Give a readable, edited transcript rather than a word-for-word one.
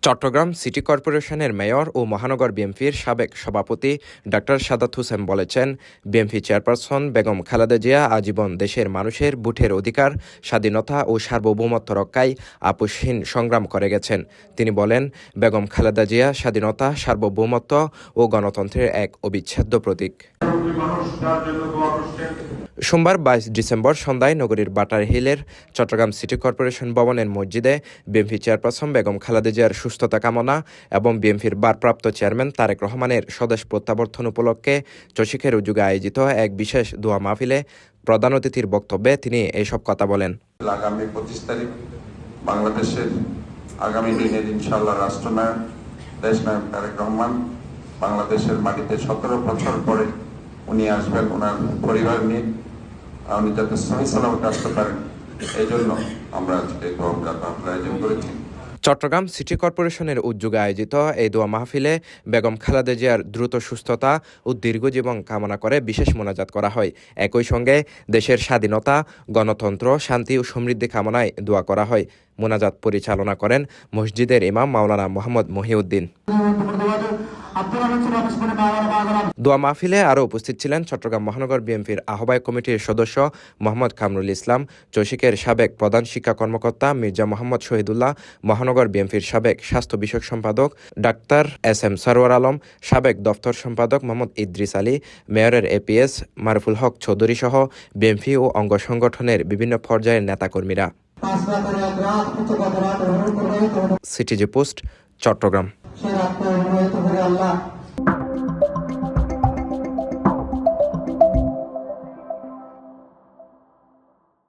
Chittagong city কর্পোরেশনের mayor ও মহানগর বিএনপির সাবেক সভাপতি ডাক্তার সাদাত হোসেন বলেছেন, বিএনপি চেয়ারপারসন বেগম খালেদা জিয়া আজীবন দেশের মানুষের ভোটের অধিকার, স্বাধীনতা ও সার্বভৌমত্ব রক্ষায় আপোষহীন সংগ্রাম করে গেছেন। তিনি বলেন, বেগম খালেদা জিয়া স্বাধীনতা, সার্বভৌমত্ব ও গণতন্ত্রের এক অবিচ্ছেদ্য প্রতীক। সোমবার 22 ডিসেম্বর সন্ধ্যায় নগরীর বাটার হিলের চট্টগ্রাম সিটি কর্পোরেশন ভবনের মসজিদে বিএনপি চেয়ারপারসন বেগম খালেদা জিয়ার সুস্থতা কামনা এবং বিএনপির ভারপ্রাপ্ত চেয়ারম্যান তারেক রহমানের স্বদেশ প্রত্যাবর্তন উপলক্ষে চসিকের উদ্যোগে আয়োজিত এক বিশেষ দোয়া মাহফিলে প্রধান অতিথির বক্তব্যে তিনি এইসব কথা বলেন। আগামী 25 তারিখ বাংলাদেশের আগামী দিনের ইনশাআল্লাহ রাষ্ট্রনায়ক দেশনায়ক তারেক রহমান বাংলাদেশের মাটিতে 17 বছর পরে উনি আসবেন, ওনার পরিবার নিয়ে উনি যাতে সহি সালামতে আসতে পারেন, এই জন্য আমরা আজকে দোয়া মাহফিল আয়োজন করেছি। চট্টগ্রাম সিটি কর্পোরেশনের উদ্যোগে আয়োজিত এই দোয়া মাহফিলে বেগম খালেদা জিয়ার দ্রুত সুস্থতা ও দীর্ঘজীবন কামনা করে বিশেষ মোনাজাত করা হয়। একই সঙ্গে দেশের স্বাধীনতা, গণতন্ত্র, শান্তি ও সমৃদ্ধি কামনায় দোয়া করা হয়। মোনাজাত পরিচালনা করেন মসজিদের ইমাম মাওলানা মোহাম্মদ মহিউদ্দিন। দোয়া মাহফিলে আরও উপস্থিত ছিলেন চট্টগ্রাম মহানগর বিএনপির আহ্বায়ক কমিটির সদস্য মোহাম্মদ কামরুল ইসলাম, চসিকের সাবেক প্রধান শিক্ষা কর্মকর্তা মির্জা মোহাম্মদ শহীদুল্লাহ, মহানগর বিএনপির সাবেক স্বাস্থ্য বিষয়ক সম্পাদক ডাক্তার SM সরওয়ার আলম, সাবেক দফতর সম্পাদক মোহাম্মদ ইদ্রিস আলী, মেয়রের APS মারুফুল হক চৌধুরী সহ বিএনপি ও অঙ্গ সংগঠনের বিভিন্ন পর্যায়ের নেতাকর্মীরা। CTG post, Chittagong.